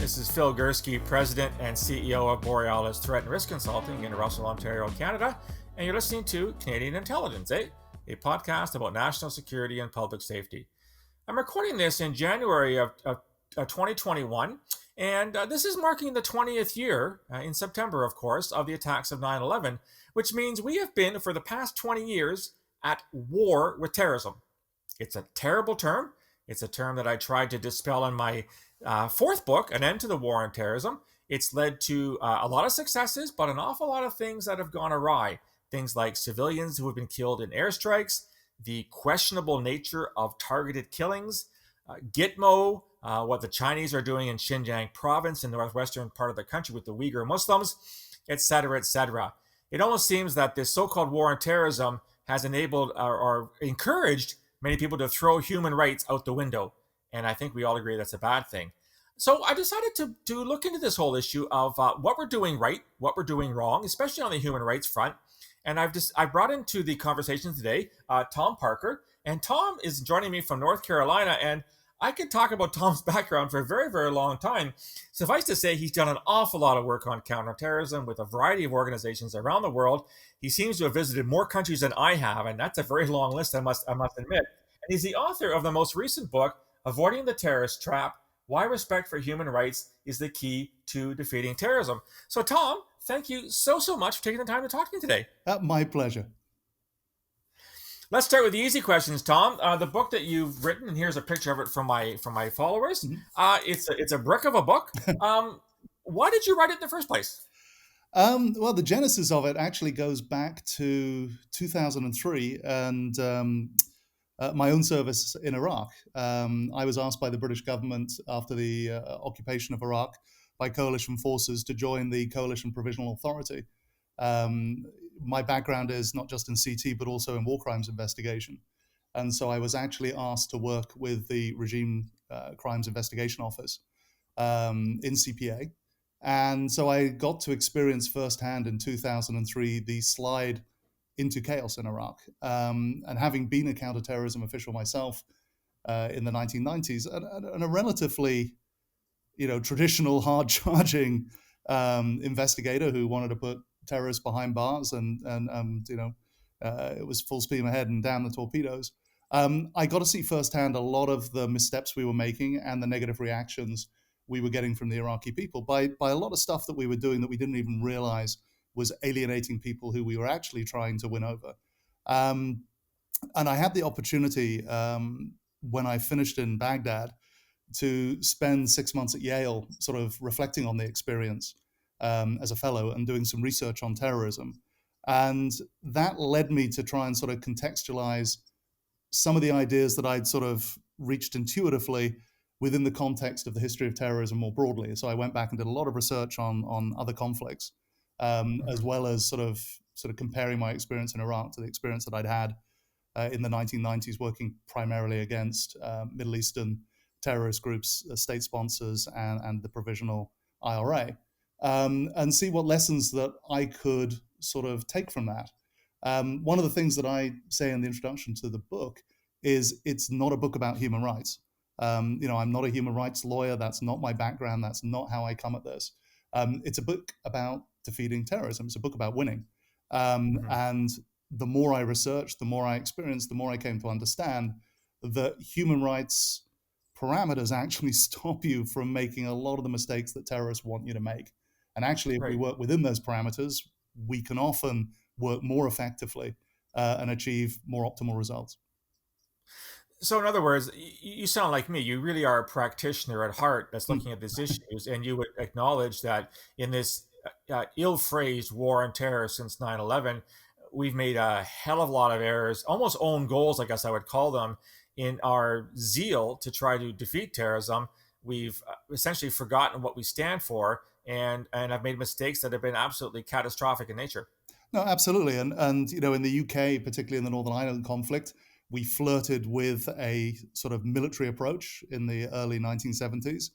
This is Phil Gurski, President and CEO of Borealis Threat and Risk Consulting in Russell, Ontario, Canada. And you're listening to Canadian Intelligence, a podcast about national security and public safety. I'm recording this in January of 2021, and this is marking the 20th year, in September, of course, of the attacks of 9/11, which means we have been, for the past 20 years, at war with terrorism. It's a terrible term. It's a term that I tried to dispel in my fourth book, An End to the War on Terrorism. It's led to a lot of successes, but an awful lot of things that have gone awry. Things like civilians who have been killed in airstrikes, the questionable nature of targeted killings, Gitmo, what the Chinese are doing in Xinjiang province in the northwestern part of the country with the Uyghur Muslims, etc., etc. It almost seems that this so-called war on terrorism has enabled or encouraged many people to throw human rights out the window. And I think we all agree that's a bad thing. So I decided to look into this whole issue of what we're doing right, what we're doing wrong, especially on the human rights front. And I brought into the conversation today Tom Parker. And Tom is joining me from North Carolina. And I could talk about Tom's background for a very, very long time. Suffice to say, he's done an awful lot of work on counterterrorism with a variety of organizations around the world. He seems to have visited more countries than I have, and that's a very long list, I must admit. And he's the author of the most recent book, Avoiding the Terrorist Trap: Why Respect for Human Rights is the Key to Defeating Terrorism. So, Tom, thank you so much for taking the time to talk to me today. My pleasure. Let's start with the easy questions, Tom. The book that you've written, and here's a picture of it from my followers. Mm-hmm. It's a brick of a book. Why did you write it in the first place? Well, the genesis of it actually goes back to 2003 and my own service in Iraq. I was asked by the British government after the occupation of Iraq by coalition forces to join the Coalition Provisional Authority. My background is not just in CT, but also in war crimes investigation. And so I was actually asked to work with the Regime Crimes Investigation Office in CPA. And so I got to experience firsthand in 2003 the slide into chaos in Iraq. And having been a counterterrorism official myself in the 1990s, and a relatively, traditional, hard-charging investigator who wanted to put terrorists behind bars and it was full steam ahead and down the torpedoes. I got to see firsthand a lot of the missteps we were making and the negative reactions we were getting from the Iraqi people by a lot of stuff that we were doing that we didn't even realize was alienating people who we were actually trying to win over. And I had the opportunity when I finished in Baghdad to spend 6 months at Yale sort of reflecting on the experience as a fellow and doing some research on terrorism. And that led me to try and sort of contextualize some of the ideas that I'd sort of reached intuitively within the context of the history of terrorism more broadly. So I went back and did a lot of research on other conflicts, as well as sort of comparing my experience in Iraq to the experience that I'd had in the 1990s, working primarily against Middle Eastern terrorist groups, state sponsors, and the provisional IRA. And see what lessons that I could sort of take from that. One of the things that I say in the introduction to the book is it's not a book about human rights. I'm not a human rights lawyer. That's not my background. That's not how I come at this. It's a book about defeating terrorism. It's a book about winning. And the more I researched, the more I experienced, the more I came to understand that human rights parameters actually stop you from making a lot of the mistakes that terrorists want you to make. And actually, if we work within those parameters, we can often work more effectively and achieve more optimal results. So in other words, you sound like me. You really are a practitioner at heart that's looking at these issues, and you would acknowledge that in this ill-phrased war on terror since 9/11, we've made a hell of a lot of errors, almost own goals, I guess I would call them, in our zeal to try to defeat terrorism. We've essentially forgotten what we stand for, and have made mistakes that have been absolutely catastrophic in nature. No, absolutely. And in the UK, particularly in the Northern Ireland conflict, we flirted with a sort of military approach in the early 1970s,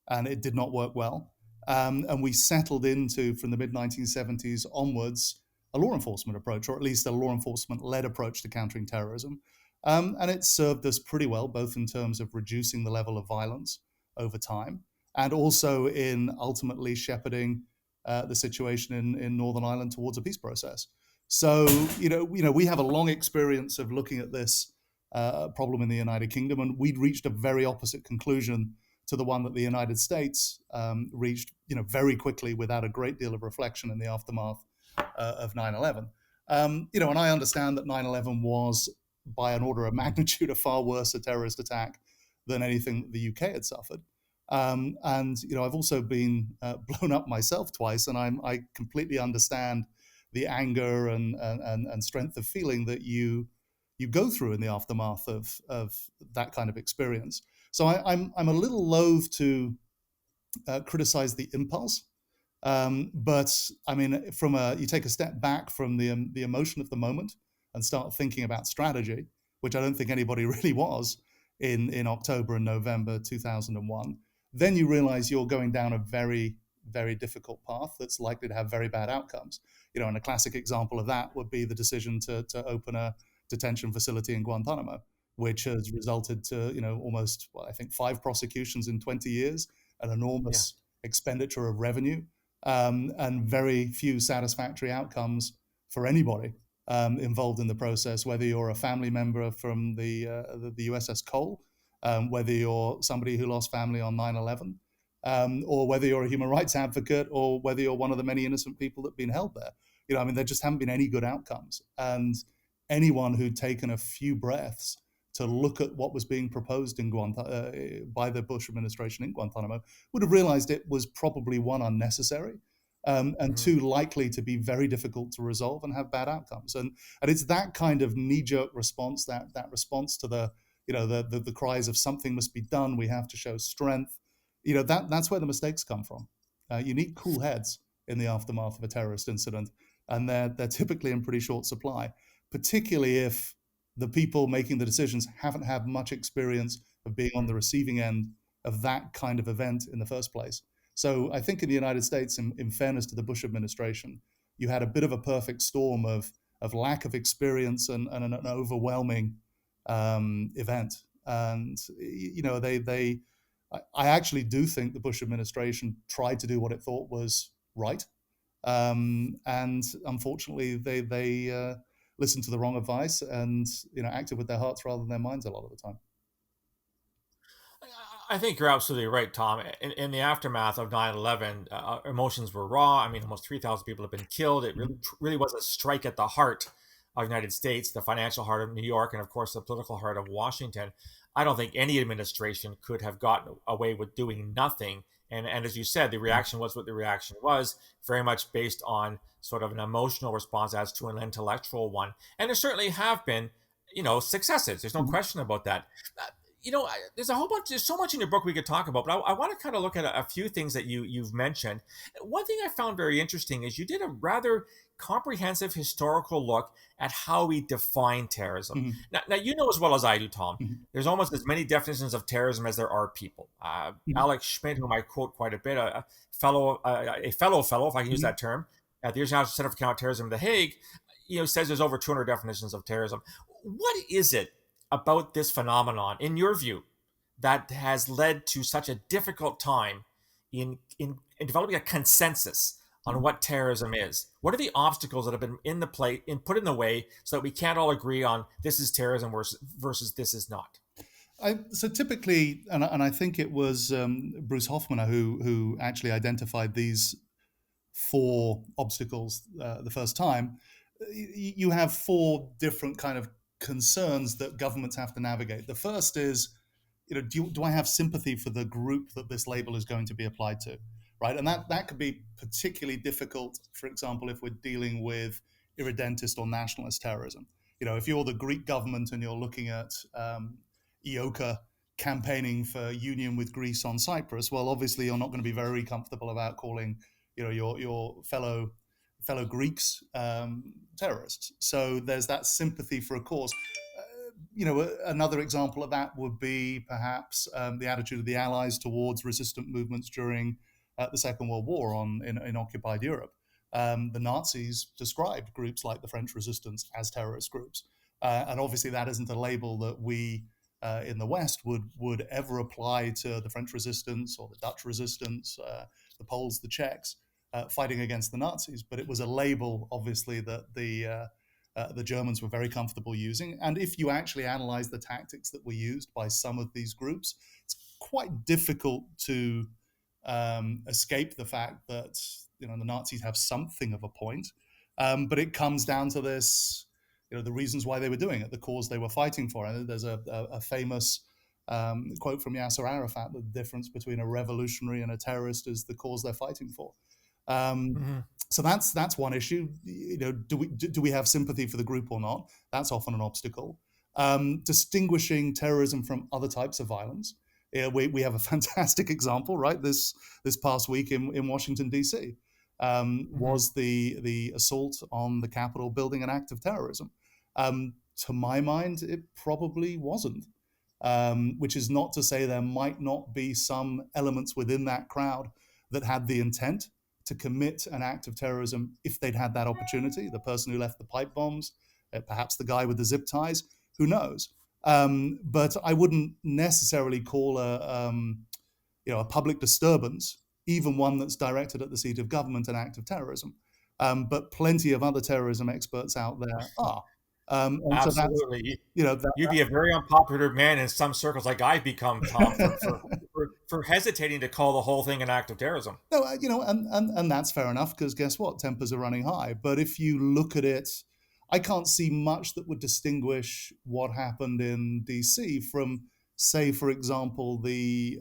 and it did not work well. And we settled into, from the mid-1970s onwards, a law enforcement approach, or at least a law enforcement-led approach to countering terrorism. And it served us pretty well, both in terms of reducing the level of violence over time, and also in ultimately shepherding the situation in Northern Ireland towards a peace process. So, we have a long experience of looking at this problem in the United Kingdom, and we'd reached a very opposite conclusion to the one that the United States reached, very quickly without a great deal of reflection in the aftermath of 9/11. And I understand that 9/11 was, by an order of magnitude, a far worse a terrorist attack than anything the UK had suffered. And I've also been blown up myself twice, and I completely understand the anger and strength of feeling that you go through in the aftermath of that kind of experience. So I'm a little loath to criticize the impulse, but I mean, you take a step back from the emotion of the moment and start thinking about strategy, which I don't think anybody really was in October and November 2001. Then you realize you're going down a very, very difficult path that's likely to have very bad outcomes. And a classic example of that would be the decision to open a detention facility in Guantanamo, which has resulted to almost, I think, 5 prosecutions in 20 years, an enormous expenditure of revenue, and very few satisfactory outcomes for anybody involved in the process, whether you're a family member from the USS Cole, whether you're somebody who lost family on 9/11, or whether you're a human rights advocate, or whether you're one of the many innocent people that have been held there. There just haven't been any good outcomes. And anyone who'd taken a few breaths to look at what was being proposed in by the Bush administration in Guantanamo would have realized it was probably, one, unnecessary, and two, likely to be very difficult to resolve and have bad outcomes. And it's that kind of knee-jerk response, that response to the cries of something must be done, we have to show strength. That's where the mistakes come from. You need cool heads in the aftermath of a terrorist incident, and they're typically in pretty short supply, particularly if the people making the decisions haven't had much experience of being on the receiving end of that kind of event in the first place. So I think in the United States, in fairness to the Bush administration, you had a bit of a perfect storm of lack of experience and an overwhelming event. And I actually do think the Bush administration tried to do what it thought was right, and unfortunately they listened to the wrong advice and acted with their hearts rather than their minds a lot of the time. I think you're absolutely right, Tom. In the aftermath of 9/11, emotions were raw. I mean, almost 3,000 people have been killed. It really was a strike at the heart of the United States, the financial heart of New York, and of course, the political heart of Washington. I don't think any administration could have gotten away with doing nothing. And as you said, the reaction was what the reaction was, very much based on sort of an emotional response as to an intellectual one. And there certainly have been, successes. There's no question about that. There's a whole bunch. There's so much in your book we could talk about, but I want to kind of look at a few things that you've mentioned. One thing I found very interesting is you did a rather comprehensive historical look at how we define terrorism. Now, you know as well as I do, Tom, there's almost as many definitions of terrorism as there are people. Alex Schmidt, whom I quote quite a bit, a fellow, if I can use that term, at the International Center for Counter-Terrorism in The Hague, says there's over 200 definitions of terrorism. What is it about this phenomenon, in your view, that has led to such a difficult time in developing a consensus on what terrorism is? What are the obstacles that have been put in the way so that we can't all agree on this is terrorism versus this is not? So typically, and I think it was Bruce Hoffman who actually identified these 4 obstacles the first time. You have 4 different kind of concerns that governments have to navigate. The first is, do I have sympathy for the group that this label is going to be applied to, right? And that could be particularly difficult, for example, if we're dealing with irredentist or nationalist terrorism. If you're the Greek government and you're looking at EOKA campaigning for union with Greece on Cyprus, well, obviously you're not going to be very comfortable about calling, your fellow Greeks terrorists. So there's that sympathy for a cause. Another example of that would be perhaps the attitude of the Allies towards resistant movements during the Second World War in occupied Europe. The Nazis described groups like the French Resistance as terrorist groups. And obviously that isn't a label that we in the West would ever apply to the French resistance or the Dutch resistance, the Poles, the Czechs, fighting against the Nazis. But it was a label, obviously, that the Germans were very comfortable using. And if you actually analyze the tactics that were used by some of these groups, it's quite difficult to escape the fact that the Nazis have something of a point. But it comes down to this, the reasons why they were doing it, the cause they were fighting for. And there's a famous quote from Yasser Arafat that the difference between a revolutionary and a terrorist is the cause they're fighting for. So that's one issue. Do we have sympathy for the group or not? That's often an obstacle. Distinguishing terrorism from other types of violence. We have a fantastic example, right? This past week in Washington, D.C. Was the assault on the Capitol building an act of terrorism? To my mind, it probably wasn't, which is not to say there might not be some elements within that crowd that had the intent to commit an act of terrorism if they'd had that opportunity. The person who left the pipe bombs, perhaps the guy with the zip ties, who knows? But I wouldn't necessarily call a public disturbance, even one that's directed at the seat of government, an act of terrorism. But plenty of other terrorism experts out there are. Absolutely. So you'd be a very unpopular man in some circles, like I've become, Tom, for hesitating to call the whole thing an act of terrorism. No, and that's fair enough, because guess what? Tempers are running high. But if you look at it, I can't see much that would distinguish what happened in DC from, say, for example, the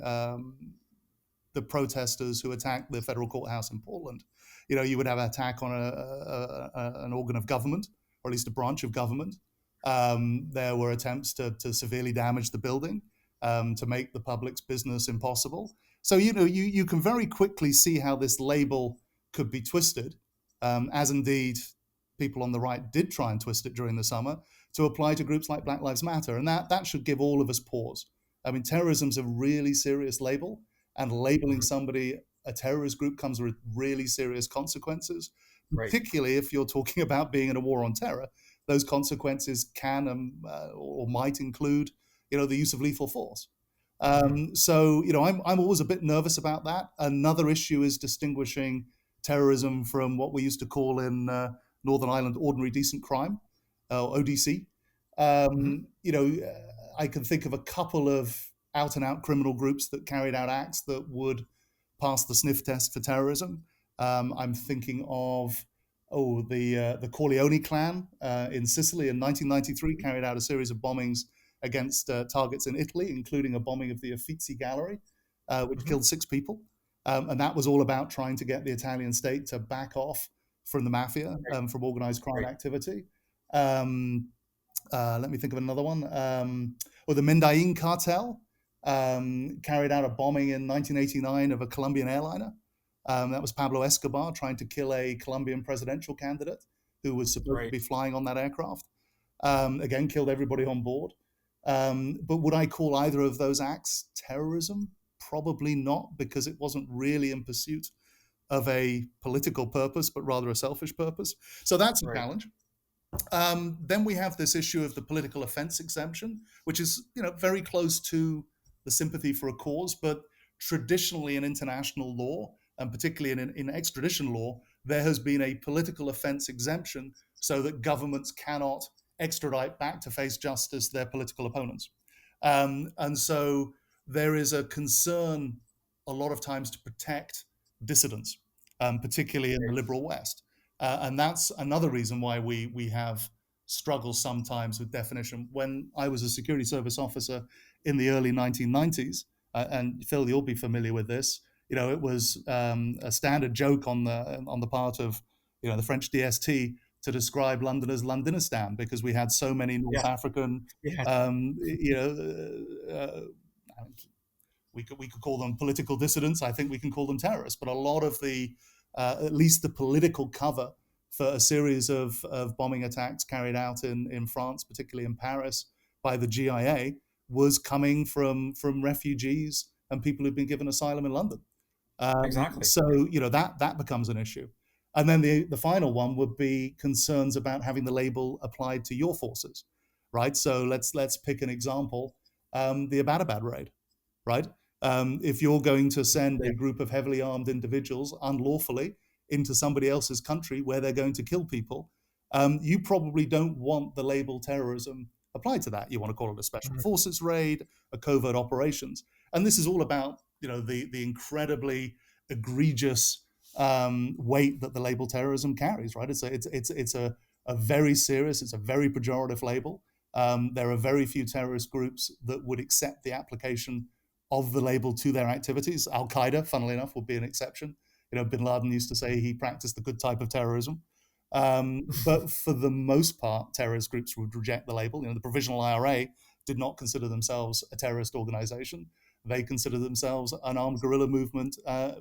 protesters who attacked the federal courthouse in Portland. You would have an attack on an organ of government, or at least a branch of government. There were attempts to severely damage the building, to make the public's business impossible. So, you can very quickly see how this label could be twisted, as indeed people on the right did try and twist it during the summer, to apply to groups like Black Lives Matter. And that should give all of us pause. I mean, terrorism's a really serious label, and labeling somebody a terrorist group comes with really serious consequences, particularly if you're talking about being in a war on terror. Those consequences can or might include, the use of lethal force. So, I'm always a bit nervous about that. Another issue is distinguishing terrorism from what we used to call in Northern Ireland ordinary decent crime, ODC. I can think of a couple of out-and-out criminal groups that carried out acts that would pass the sniff test for terrorism. I'm thinking of the Corleone clan in Sicily in 1993 carried out a series of bombings against targets in Italy, including a bombing of the Uffizi Gallery, which killed 6 people. And that was all about trying to get the Italian state to back off from the mafia, from organized crime activity. Let me think of another one. The Medellin cartel carried out a bombing in 1989 of a Colombian airliner. That was Pablo Escobar trying to kill a Colombian presidential candidate who was supposed to be flying on that aircraft. Again, killed everybody on board. But would I call either of those acts terrorism? Probably not, because it wasn't really in pursuit of a political purpose, but rather a selfish purpose. So that's a challenge. Then we have this issue of the political offence exemption, which is very close to the sympathy for a cause, but traditionally in international law, and particularly in extradition law, there has been a political offence exemption so that governments cannot extradite back to face justice their political opponents. And so there is a concern a lot of times to protect dissidents, particularly in the liberal West. And that's another reason why we have struggles sometimes with definition. When I was a security service officer in the early 1990s, and Phil, you'll be familiar with this, it was a standard joke on the part of the French DST to describe London as Londonistan, because we had so many North African, we could call them political dissidents. I think we can call them terrorists. But a lot of at least the political cover for a series of bombing attacks carried out in France, particularly in Paris, by the GIA, was coming from refugees and people who've been given asylum in London. Exactly. So that becomes an issue. And then the final one would be concerns about having the label applied to your forces, right? So let's pick an example. the Abbottabad raid, right? If you're going to send Yeah. a group of heavily armed individuals unlawfully into somebody else's country where they're going to kill people, you probably don't want the label terrorism applied to that. You want to call it a special Mhm. forces raid, a covert operations, and this is all about the incredibly egregious weight that the label terrorism carries. Right? It's a very serious, it's a very pejorative label. There are very few terrorist groups that would accept the application of the label to their activities. Al Qaeda, funnily enough, would be an exception. Bin Laden used to say he practiced the good type of terrorism. But for the most part, terrorist groups would reject the label. The Provisional IRA did not consider themselves a terrorist organization. They consider themselves an armed guerrilla movement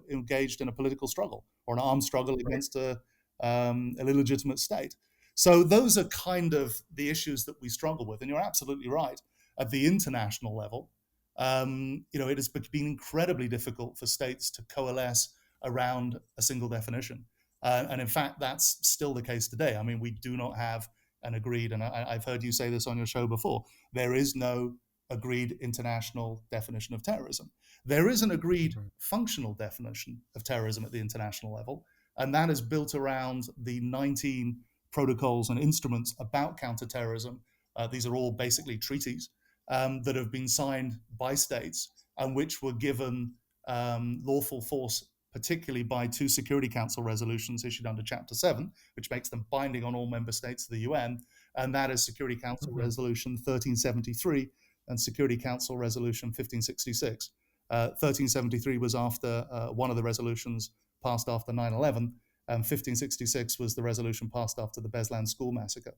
engaged in a political struggle or an armed struggle Right. against an illegitimate state. So those are kind of the issues that we struggle with. And you're absolutely right. At the international level, it has been incredibly difficult for states to coalesce around a single definition. And in fact, that's still the case today. I mean, we do not have an agreed, and I've heard you say this on your show before, there is no agreed international definition of terrorism. There is an agreed Mhm. functional definition of terrorism at the international level, and that is built around the 19 protocols and instruments about counterterrorism. These are all basically treaties that have been signed by states and which were given lawful force, particularly by two Security Council resolutions issued under Chapter 7, which makes them binding on all member states of the UN, and that is Security Council Mhm. Resolution 1373 and Security Council Resolution 1566. 1373 was after one of the resolutions passed after 9/11, and 1566 was the resolution passed after the Beslan school massacre.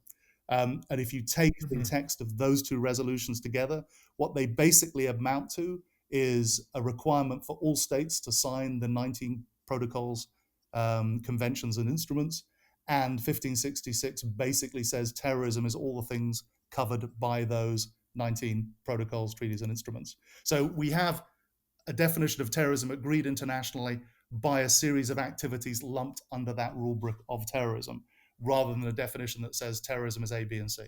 And if you take the Mhm. text of those two resolutions together, what they basically amount to is a requirement for all states to sign the 19 protocols, conventions, and instruments. And 1566 basically says terrorism is all the things covered by those 19 protocols, treaties, and instruments. So we have a definition of terrorism agreed internationally by a series of activities lumped under that rubric of terrorism, rather than a definition that says terrorism is A, B, and C.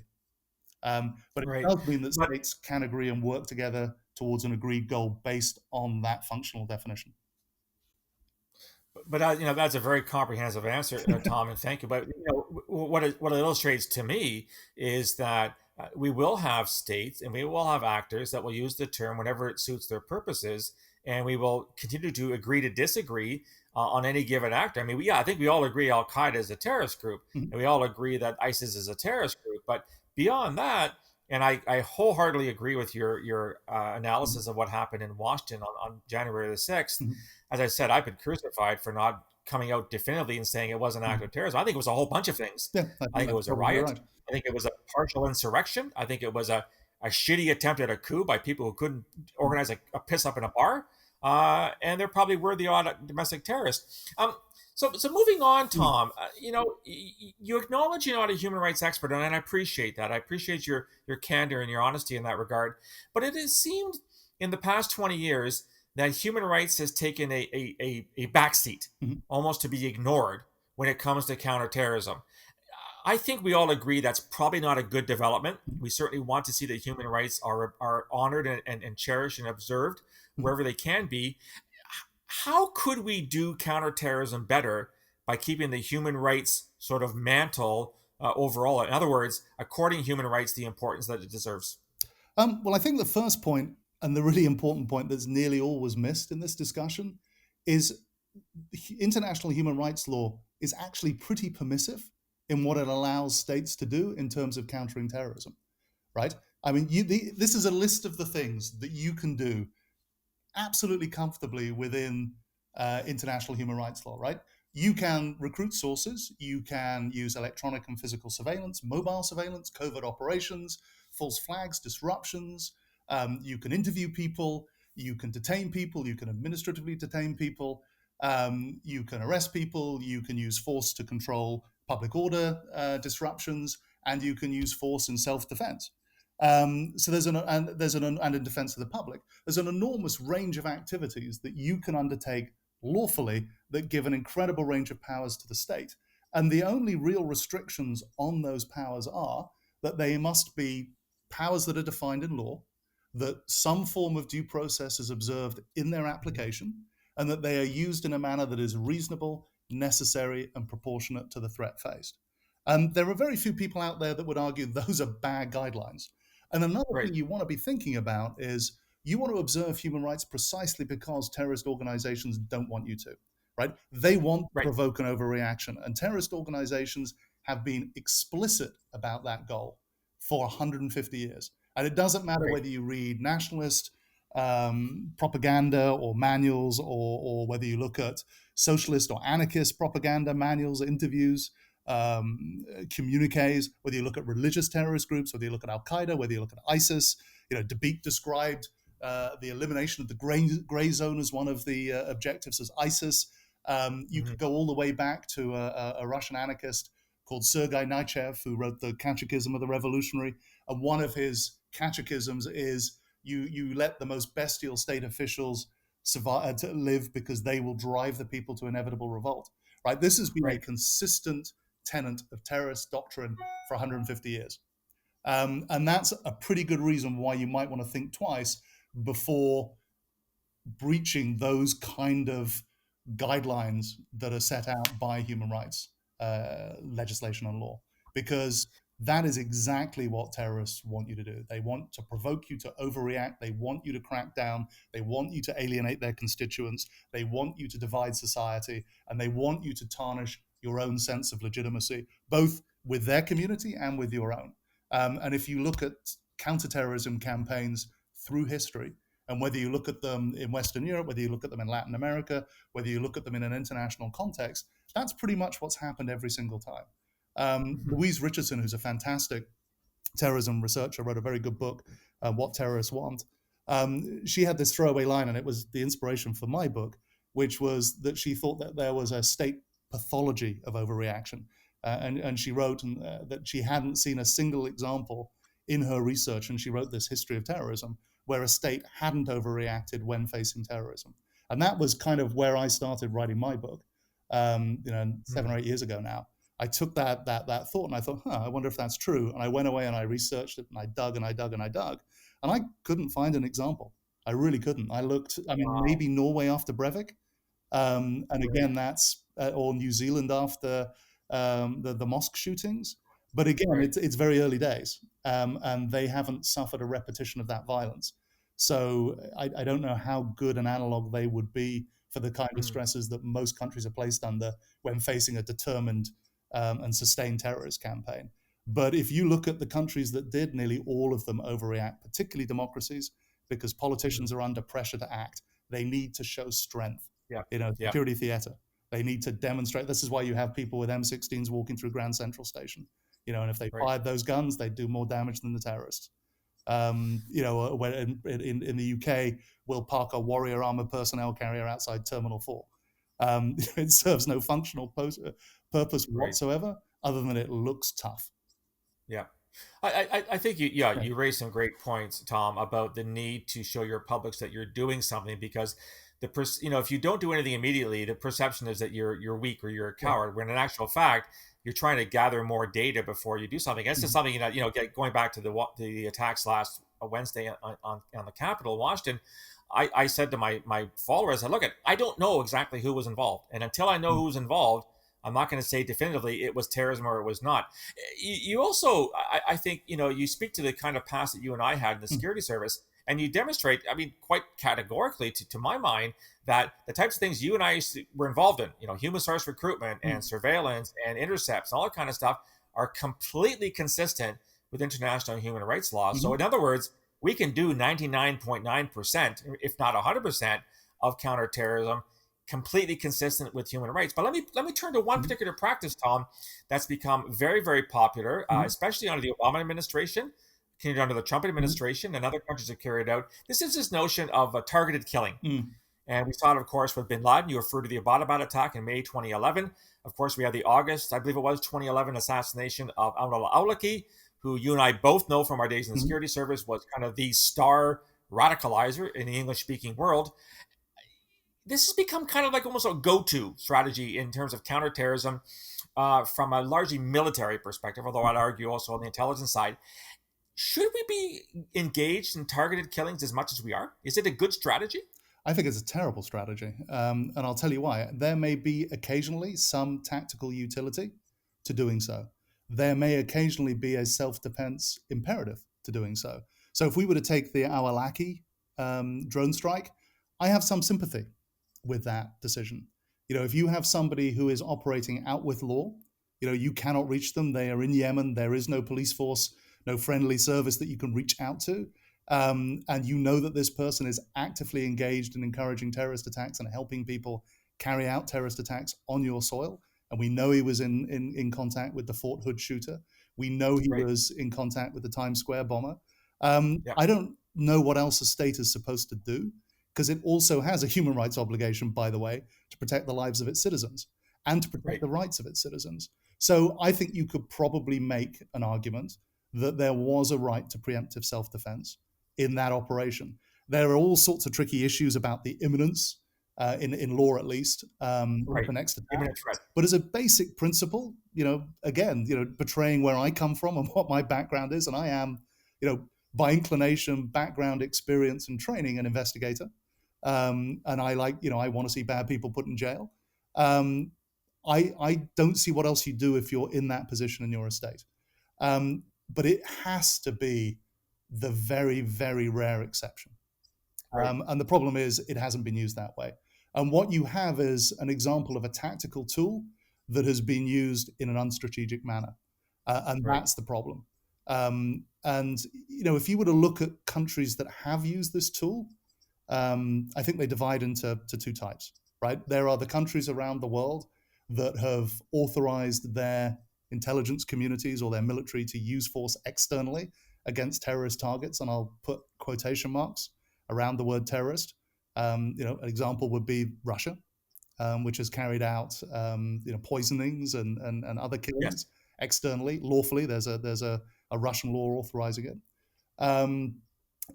But it Right. does mean that But states can agree and work together towards an agreed goal based on that functional definition. that's a very comprehensive answer, Tom, and thank you. But what it illustrates to me is that we will have states and we will have actors that will use the term whenever it suits their purposes, and we will continue to agree to disagree on any given actor. I mean, I think we all agree Al Qaeda is a terrorist group, Mhm, and we all agree that ISIS is a terrorist group. But beyond that, and I wholeheartedly agree with your mhm, analysis of what happened in Washington on January the 6th. mhm, As I said, I've been crucified for not coming out definitively and saying it was an act mhm. of terrorism. I think it was a whole bunch of things. Yeah, I I think think it that's was a probably riot. right. I think it was a partial insurrection. I think it was a shitty attempt at a coup by people who couldn't Mhm, organize a piss up in a bar. And there probably were the odd domestic terrorists. So moving on, mhm, Tom, you acknowledge you're not a human rights expert, and I appreciate that. I appreciate your candor and your honesty in that regard. But it has seemed in the past 20 years that human rights has taken a backseat, mhm, almost to be ignored when it comes to counterterrorism. I think we all agree that's probably not a good development. mhm, We certainly want to see that human rights are honored and cherished and observed mhm. wherever they can be. How could we do counterterrorism better by keeping the human rights sort of mantle overall? In other words, according human rights the importance that it deserves. Well, I think the first point, and the really important point that's nearly always missed in this discussion, is international human rights law is actually pretty permissive in what it allows states to do in terms of countering terrorism, right? I mean, this is a list of the things that you can do absolutely comfortably within international human rights law, right? You can recruit sources, you can use electronic and physical surveillance, mobile surveillance, covert operations, false flags, disruptions. You can interview people, you can detain people, you can administratively detain people, you can arrest people, you can use force to control public order disruptions, and you can use force in self-defense. So and in defense of the public, there's an enormous range of activities that you can undertake lawfully that give an incredible range of powers to the state. And the only real restrictions on those powers are that they must be powers that are defined in law, that some form of due process is observed in their application, and that they are used in a manner that is reasonable, necessary, and proportionate to the threat faced. And there are very few people out there that would argue those are bad guidelines. And another Right. thing you want to be thinking about is you want to observe human rights precisely because terrorist organizations don't want you to, right? They want to Right. provoke an overreaction. And terrorist organizations have been explicit about that goal for 150 years. And it doesn't matter Right. whether you read nationalist propaganda or manuals, or whether you look at socialist or anarchist propaganda manuals, interviews, communiques, whether you look at religious terrorist groups, whether you look at Al Qaeda, whether you look at ISIS. Dabiq described the elimination of the gray zone as one of the objectives as ISIS. You could go all the way back to a Russian anarchist called Sergei Nechayev, who wrote the Catechism of the Revolutionary. And one of his catechisms is you let the most bestial state officials survive to live, because they will drive the people to inevitable revolt. Right? This has been a Right. consistent tenet of terrorist doctrine for 150 years. And that's a pretty good reason why you might want to think twice before breaching those kind of guidelines that are set out by human rights legislation and law, because that is exactly what terrorists want you to do. They want to provoke you to overreact. They want you to crack down. They want you to alienate their constituents. They want you to divide society, and they want you to tarnish your own sense of legitimacy, both with their community and with your own. And if you look at counterterrorism campaigns through history, and whether you look at them in Western Europe, whether you look at them in Latin America, whether you look at them in an international context, that's pretty much what's happened every single time. Louise Richardson, who's a fantastic terrorism researcher, wrote a very good book, What Terrorists Want. She had this throwaway line, and it was the inspiration for my book, which was that she thought that there was a state pathology of overreaction. And she wrote that she hadn't seen a single example in her research, and she wrote this history of terrorism, where a state hadn't overreacted when facing terrorism. And that was kind of where I started writing my book, 7 or 8 years ago now. I took that thought and I thought, I wonder if that's true. And I went away and I researched it, and I dug and I dug and I dug. And I couldn't find an example. I really couldn't. I looked, Wow. maybe Norway after Breivik. And again, that's, or New Zealand after the mosque shootings. But again, Right. it's very early days, and they haven't suffered a repetition of that violence. So I don't know how good an analog they would be for the kind of stresses that most countries are placed under when facing a determined and sustained terrorist campaign. But if you look at the countries that did, nearly all of them overreact, particularly democracies, because politicians are under pressure to act. They need to show strength, Yeah. Yeah. security theater. They need to demonstrate. This is why you have people with M16s walking through Grand Central Station. And if they Right. fired those guns, they'd do more damage than the terrorists. When in the UK, we'll park a Warrior armored personnel carrier outside Terminal 4. It serves no functional purpose whatsoever, other than it looks tough. Yeah. I think you raised some great points, Tom, about the need to show your publics that you're doing something, because if you don't do anything immediately, the perception is that you're weak or you're a coward, when in actual fact you're trying to gather more data before you do something. This is something that going back to the attacks last Wednesday on the Capitol in Washington. I said to my followers, look, I don't know exactly who was involved, and until I know who was involved, I'm not going to say definitively it was terrorism or it was not. You also, I think, you speak to the kind of past that you and I had in the security service, and you demonstrate, quite categorically to my mind, that the types of things you and I were involved in, human source recruitment and surveillance and intercepts and all that kind of stuff, are completely consistent with international human rights laws. So in other words, we can do 99.9%, if not 100%, of counterterrorism completely consistent with human rights. But let me turn to one particular practice, Tom, that's become very, very popular, especially under the Obama administration, continued under the Trump administration, and other countries have carried out. This is this notion of a targeted killing. And we saw it, of course, with bin Laden. You referred to the Abbottabad attack in May 2011. Of course, we had the August, I believe it was, 2011 assassination of al-Awlaki, who you and I both know from our days in the security service was kind of the star radicalizer in the English-speaking world. This has become kind of like almost a go-to strategy in terms of counterterrorism from a largely military perspective, although I'd argue also on the intelligence side. should we be engaged in targeted killings as much as we are? Is it a good strategy? I think it's a terrible strategy, and I'll tell you why. There may be occasionally some tactical utility to doing so. There may occasionally be a self-defense imperative to doing so. So if we were to take the Awalaki drone strike, I have some sympathy with that decision. If you have somebody who is operating out with law, you cannot reach them. They are in Yemen. There is no police force, no friendly service that you can reach out to. And you know that this person is actively engaged in encouraging terrorist attacks and helping people carry out terrorist attacks on your soil. And we know he was in contact with the Fort Hood shooter. We know he was in contact with the Times Square bomber. I don't know what else a state is supposed to do, because it also has a human rights obligation, by the way, to protect the lives of its citizens and to protect the rights of its citizens. So I think you could probably make an argument that there was a right to preemptive self-defense in that operation. There are all sorts of tricky issues about the imminence, in law at least, of the next attack. But as a basic principle, again, betraying where I come from and what my background is, and I am, by inclination, background, experience, and training, an investigator. And I want to see bad people put in jail. I don't see what else you do if you're in that position in your estate. But it has to be the very, very rare exception. And the problem is it hasn't been used that way. And what you have is an example of a tactical tool that has been used in an unstrategic manner. And that's the problem. And, if you were to look at countries that have used this tool, I think they divide into two types, right? There are the countries around the world that have authorized their intelligence communities or their military to use force externally against terrorist targets, and I'll put quotation marks around the word terrorist. An example would be Russia, which has carried out poisonings and other killings externally, lawfully. There's a Russian law authorizing it.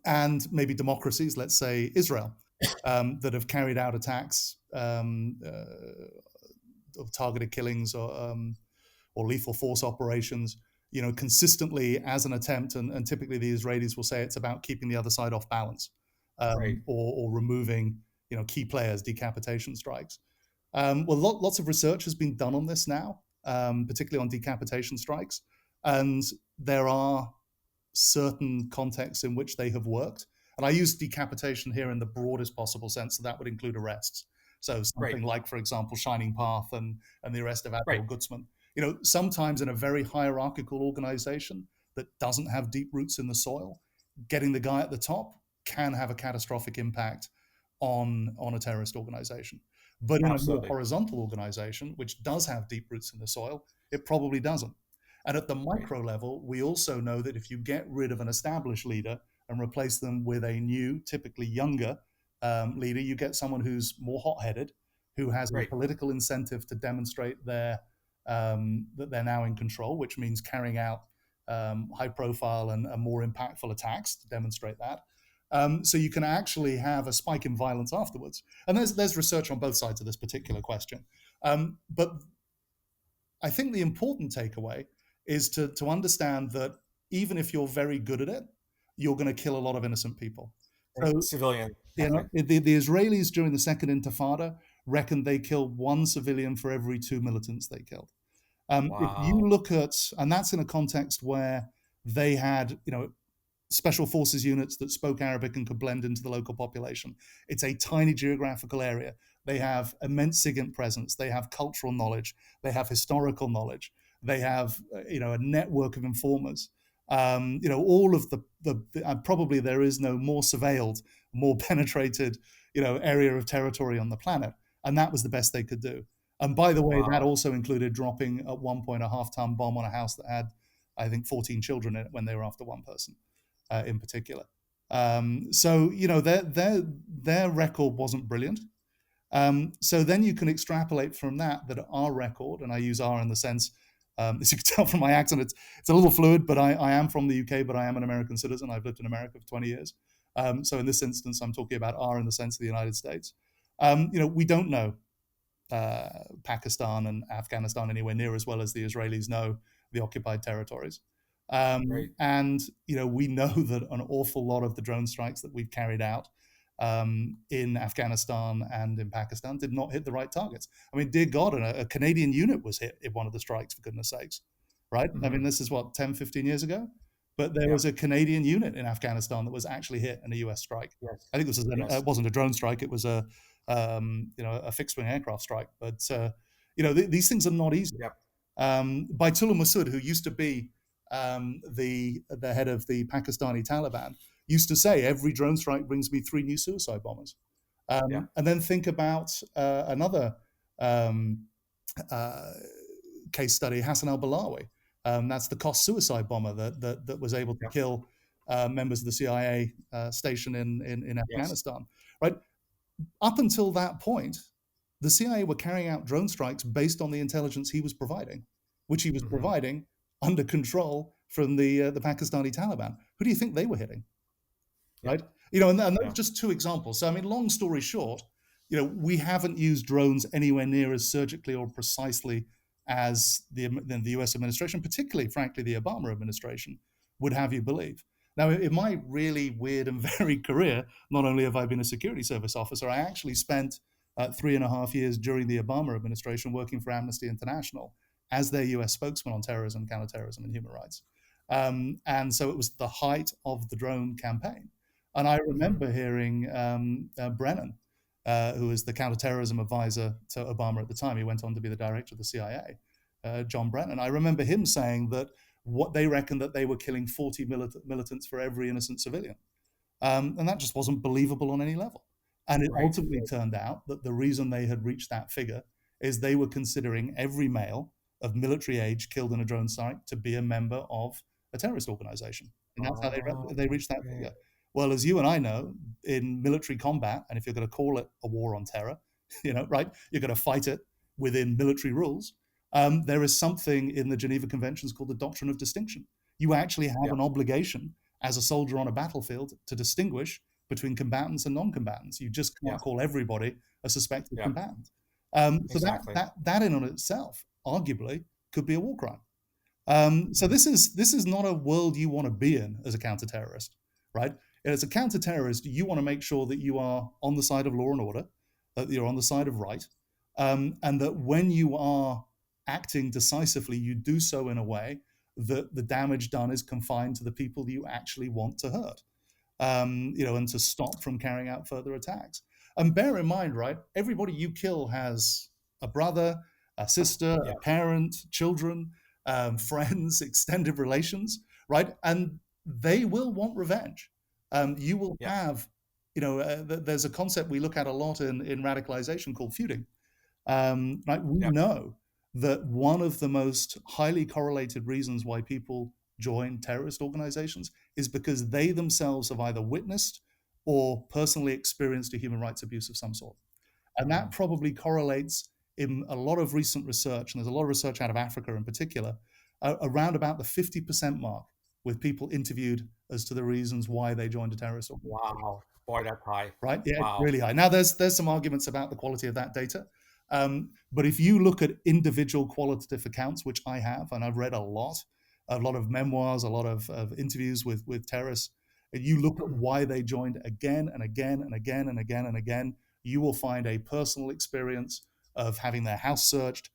And maybe democracies, let's say Israel, that have carried out attacks of targeted killings or lethal force operations, consistently as an attempt, and typically the Israelis will say it's about keeping the other side off balance, or removing, key players, decapitation strikes. Lots of research has been done on this now, particularly on decapitation strikes, and there are certain contexts in which they have worked. And I use decapitation here in the broadest possible sense, so that would include arrests. So something like, for example, Shining Path and the arrest of Admiral Gutzman. Sometimes in a very hierarchical organization that doesn't have deep roots in the soil, getting the guy at the top can have a catastrophic impact on a terrorist organization. But in a more horizontal organization, which does have deep roots in the soil, it probably doesn't. And at the micro level, we also know that if you get rid of an established leader and replace them with a new, typically younger leader, you get someone who's more hot-headed, who has a political incentive to demonstrate that they're now in control, which means carrying out high-profile and more impactful attacks to demonstrate that. So you can actually have a spike in violence afterwards. And there's research on both sides of this particular question. But I think the important takeaway is to understand that even if you're very good at it, you're going to kill a lot of innocent people. So, civilian. The Israelis during the Second Intifada reckoned they killed one civilian for every 2 militants they killed. If you look at, and that's in a context where they had, special forces units that spoke Arabic and could blend into the local population. It's a tiny geographical area. They have immense SIGINT presence. They have cultural knowledge. They have historical knowledge. They have, a network of informers. All of the probably there is no more surveilled, more penetrated, area of territory on the planet. And that was the best they could do. And by the way, that also included dropping at one point a half-ton bomb on a house that had, I think, 14 children in it when they were after one person. In particular. So, their record wasn't brilliant. So then you can extrapolate from that our record, and I use our in the sense, as you can tell from my accent, it's a little fluid, but I am from the UK, but I am an American citizen. I've lived in America for 20 years. So in this instance, I'm talking about our in the sense of the United States. We don't know Pakistan and Afghanistan anywhere near as well as the Israelis know the occupied territories. Right. And we know that an awful lot of the drone strikes that we've carried out in Afghanistan and in Pakistan did not hit the right targets. I mean, dear God, a Canadian unit was hit in one of the strikes, for goodness sakes, right? I mean, this is what, 10, 15 years ago? But there Yeah. was a Canadian unit in Afghanistan that was actually hit in a US strike. Yes. I think Yes. it wasn't a drone strike; it was a fixed wing aircraft strike. But these things are not easy. Yep. Baitullah Masood, who used to be the head of the Pakistani Taliban, used to say, every drone strike brings me 3 new suicide bombers. Yeah. And then think about another uh, case study, Hassan al-Balawi. That's the Kos suicide bomber that was able to Yep. kill members of the CIA station in Yes. Afghanistan. Right? Up until that point, the CIA were carrying out drone strikes based on the intelligence he was providing, which he was providing under control from the Pakistani Taliban. Who do you think they were hitting? Yep. Right? And those Yeah. are just 2 examples. So, I mean, long story short, we haven't used drones anywhere near as surgically or precisely as the US administration, particularly, frankly, the Obama administration, would have you believe. Now, in my really weird and varied career, not only have I been a security service officer, I actually spent 3.5 years during the Obama administration working for Amnesty International as their US spokesman on terrorism, counterterrorism, and human rights. And so it was the height of the drone campaign. And I remember hearing Brennan, who was the counterterrorism advisor to Obama at the time. He went on to be the director of the CIA, John Brennan. I remember him saying that what they reckoned that they were killing 40 militants for every innocent civilian. And that just wasn't believable on any level. And it Right. ultimately turned out that the reason they had reached that figure is they were considering every male of military age killed in a drone strike to be a member of a terrorist organization. And that's how they reached that Okay. figure. Well, as you and I know, in military combat, and if you're going to call it a war on terror, right, you're going to fight it within military rules. There is something in the Geneva Conventions called the doctrine of distinction. You actually have Yeah. an obligation as a soldier on a battlefield to distinguish between combatants and non-combatants. You just Yeah. can't call everybody a suspected Yeah. combatant. So Exactly. that in on itself, arguably, could be a war crime. So this is not a world you want to be in as a counter-terrorist, right? As a counter-terrorist, you want to make sure that you are on the side of law and order, that you're on the side of right, and that when you are acting decisively, you do so in a way that the damage done is confined to the people that you actually want to hurt, and to stop from carrying out further attacks. And bear in mind, right, everybody you kill has a brother, a sister, Yeah. a parent, children, friends, extended relations, right? And they will want revenge. You will Yeah. have, there's a concept we look at a lot in radicalisation called feuding. Right? We Yeah. know that one of the most highly correlated reasons why people join terrorist organizations is because they themselves have either witnessed or personally experienced a human rights abuse of some sort. And that probably correlates in a lot of recent research, and there's a lot of research out of Africa in particular, around about the 50% mark with people interviewed as to the reasons why they joined a terrorist organization. Wow. Boy, that's high. Right? Yeah, it's Wow. really high. Now, there's some arguments about the quality of that data. But if you look at individual qualitative accounts, which I have, and I've read a lot of memoirs, a lot of interviews with terrorists, and you look at why they joined again and again and again and again and again, you will find a personal experience of having their house searched,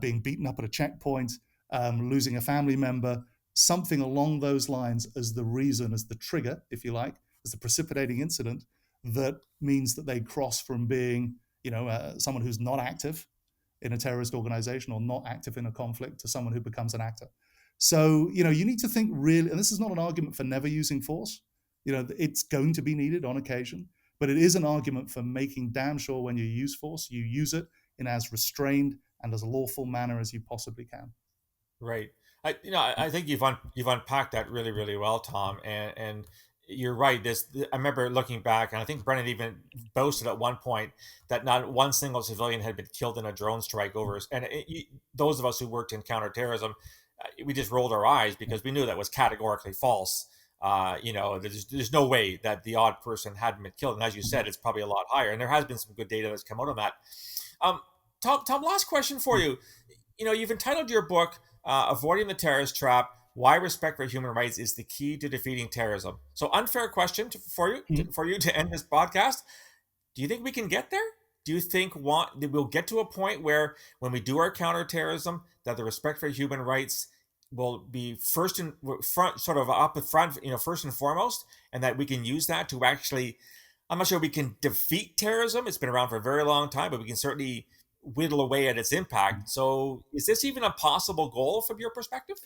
being beaten up at a checkpoint, losing a family member, something along those lines as the reason, as the trigger, if you like, as the precipitating incident that means that they cross from being, someone who's not active in a terrorist organization or not active in a conflict to someone who becomes an actor. So, you need to think really, and this is not an argument for never using force. It's going to be needed on occasion, but it is an argument for making damn sure when you use force, you use it in as restrained and as lawful manner as you possibly can. Right. I think you've unpacked that really, really well, Tom. And you're right. I remember looking back, and I think Brennan even boasted at one point that not one single civilian had been killed in a drone strike over. And those of us who worked in counterterrorism, we just rolled our eyes because we knew that was categorically false. There's no way that the odd person hadn't been killed. And as you said, it's probably a lot higher. And there has been some good data that's come out on that. Tom, last question for you. You've entitled your book "Avoiding the Terrorist Trap: why respect for human rights is the key to defeating terrorism. So, unfair question for you to end this podcast. Do you think we can get there? Do you think that we'll get to a point where, when we do our counterterrorism, that the respect for human rights will be first and front, sort of up front, first and foremost, and that we can use that to actually, I'm not sure we can defeat terrorism. It's been around for a very long time, but we can certainly whittle away at its impact. So, is this even a possible goal from your perspective?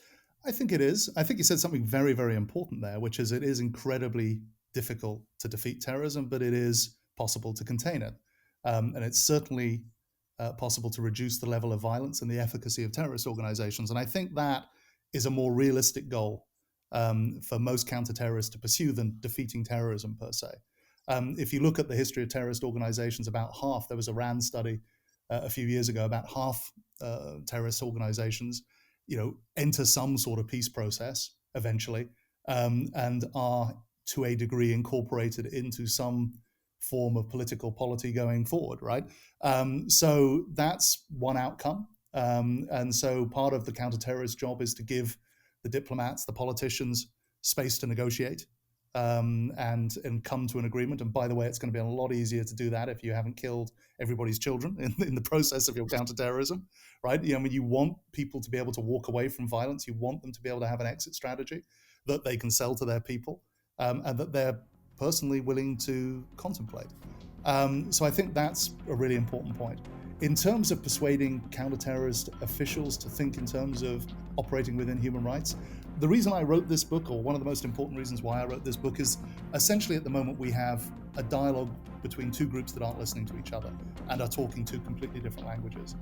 I think it is. I think you said something very, very important there, which is it is incredibly difficult to defeat terrorism, but it is possible to contain it. And it's certainly possible to reduce the level of violence and the efficacy of terrorist organizations. And I think that is a more realistic goal for most counter-terrorists to pursue than defeating terrorism per se. If you look at the history of terrorist organizations, about half, there was a RAND study a few years ago, about half terrorist organizations enter some sort of peace process eventually, and are to a degree incorporated into some form of political polity going forward, right? So that's one outcome. And so part of the counter-terrorist job is to give the diplomats, the politicians, space to negotiate and come to an agreement. And by the way, it's going to be a lot easier to do that if you haven't killed everybody's children in the process of your counterterrorism, right? You want people to be able to walk away from violence. You want them to be able to have an exit strategy that they can sell to their people and that they're personally willing to contemplate. So I think that's a really important point. In terms of persuading counter-terrorist officials to think in terms of operating within human rights, the reason I wrote this book, or one of the most important reasons why I wrote this book, is essentially at the moment we have a dialogue between two groups that aren't listening to each other and are talking two completely different languages.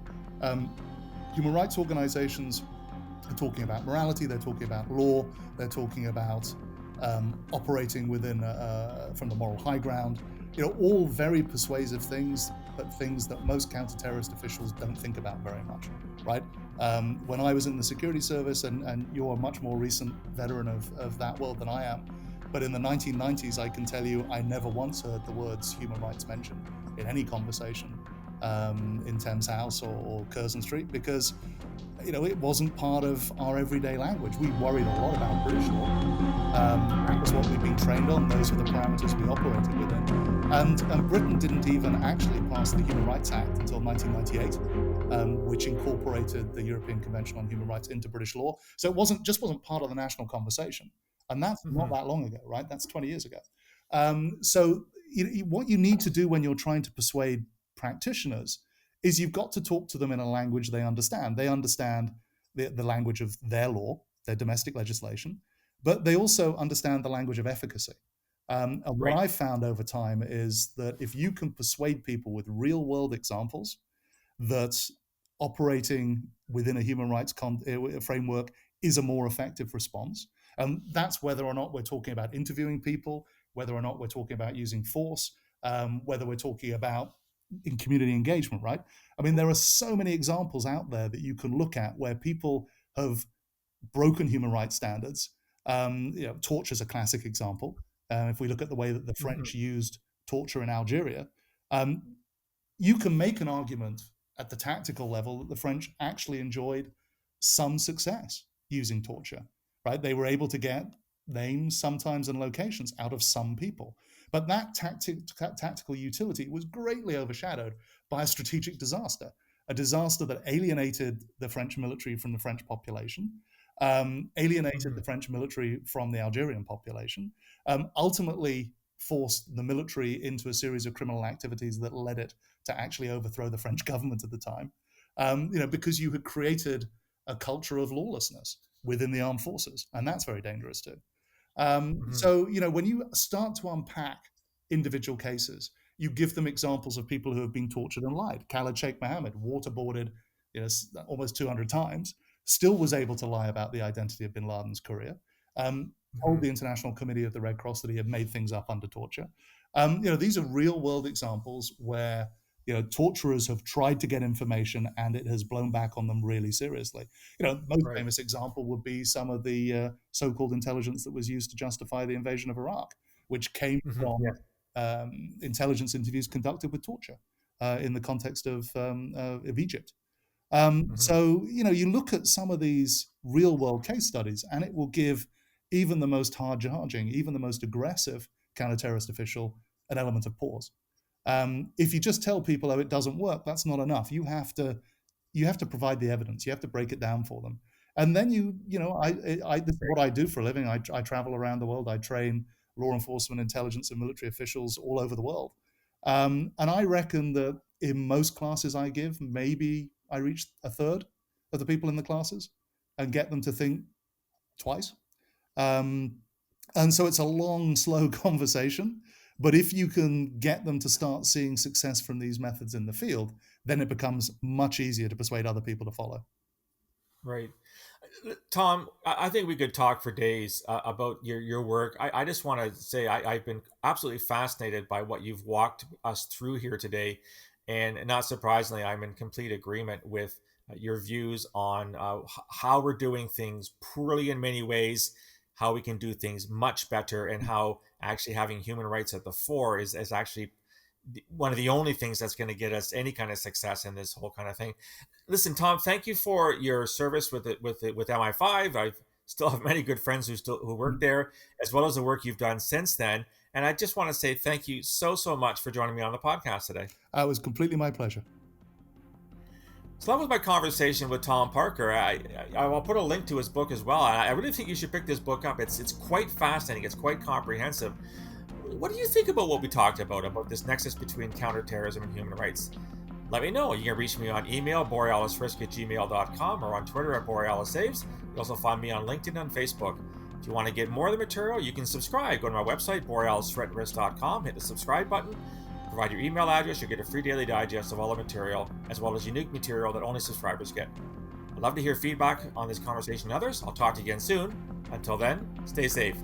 Human rights organizations are talking about morality, they're talking about law, they're talking about operating within from the moral high ground. All very persuasive things, but things that most counter-terrorist officials don't think about very much, right? When I was in the security service, and you're a much more recent veteran of that world than I am, but in the 1990s, I can tell you, I never once heard the words human rights mentioned in any conversation in Thames House or Curzon Street, because it wasn't part of our everyday language. We worried a lot about British law. That was what we'd been trained on. Those were the parameters we operated within. And Britain didn't even actually pass the Human Rights Act until 1998, which incorporated the European Convention on Human Rights into British law. So it wasn't part of the national conversation. And that's not that long ago, right? That's 20 years ago. So what you need to do when you're trying to persuade practitioners is you've got to talk to them in a language they understand. They understand the language of their law, their domestic legislation, but they also understand the language of efficacy. And what I've found over time is that if you can persuade people with real world examples that operating within a human rights framework is a more effective response, and that's whether or not we're talking about interviewing people, whether or not we're talking about using force, whether we're talking about in community engagement, right? I mean, there are so many examples out there that you can look at where people have broken human rights standards. Torture is a classic example. If we look at the way that the French used torture in Algeria, you can make an argument at the tactical level that the French actually enjoyed some success using torture, right? They were able to get names sometimes and locations out of some people. But that tactical utility was greatly overshadowed by a strategic disaster, a disaster that alienated the French military from the French population, alienated the French military from the Algerian population, ultimately forced the military into a series of criminal activities that led it to actually overthrow the French government at the time, because you had created a culture of lawlessness within the armed forces, and that's very dangerous too. So, when you start to unpack individual cases, you give them examples of people who have been tortured and lied. Khalid Sheikh Mohammed, waterboarded almost 200 times, still was able to lie about the identity of bin Laden's courier, told the International Committee of the Red Cross that he had made things up under torture. These are real world examples where torturers have tried to get information and it has blown back on them really seriously. Most famous example would be some of the so-called intelligence that was used to justify the invasion of Iraq, which came from intelligence interviews conducted with torture in the context of Egypt. So, you look at some of these real world case studies, and it will give even the most hard charging, even the most aggressive counter-terrorist official an element of pause. If you just tell people, oh, it doesn't work, that's not enough. You have to provide the evidence. You have to break it down for them. And then this is what I do for a living. I travel around the world. I train law enforcement, intelligence, and military officials all over the world. And I reckon that in most classes I give, maybe I reach a third of the people in the classes and get them to think twice. And so it's a long, slow conversation. But if you can get them to start seeing success from these methods in the field, then it becomes much easier to persuade other people to follow. Right. Tom, I think we could talk for days about your work. I just want to say I've been absolutely fascinated by what you've walked us through here today. And not surprisingly, I'm in complete agreement with your views on how we're doing things poorly in many ways, how we can do things much better, and how actually having human rights at the fore is actually one of the only things that's going to get us any kind of success in this whole kind of thing. Listen, Tom, thank you for your service with MI5. I still have many good friends who work there, as well as the work you've done since then. And I just want to say thank you so much for joining me on the podcast today. It was completely my pleasure. So that was my conversation with Tom Parker. I'll put a link to his book as well. I really think you should pick this book up. It's quite fascinating. It's quite comprehensive. What do you think about what we talked about this nexus between counterterrorism and human rights? Let me know. You can reach me on email, borealisrisk@gmail.com, or on Twitter @BorealisSaves. You'll also find me on LinkedIn and Facebook. If you want to get more of the material, you can subscribe. Go to my website, borealisthreatrisk.com, hit the subscribe button, provide your email address, you'll get a free daily digest of all the material, as well as unique material that only subscribers get. I'd love to hear feedback on this conversation and others. I'll talk to you again soon. Until then, stay safe.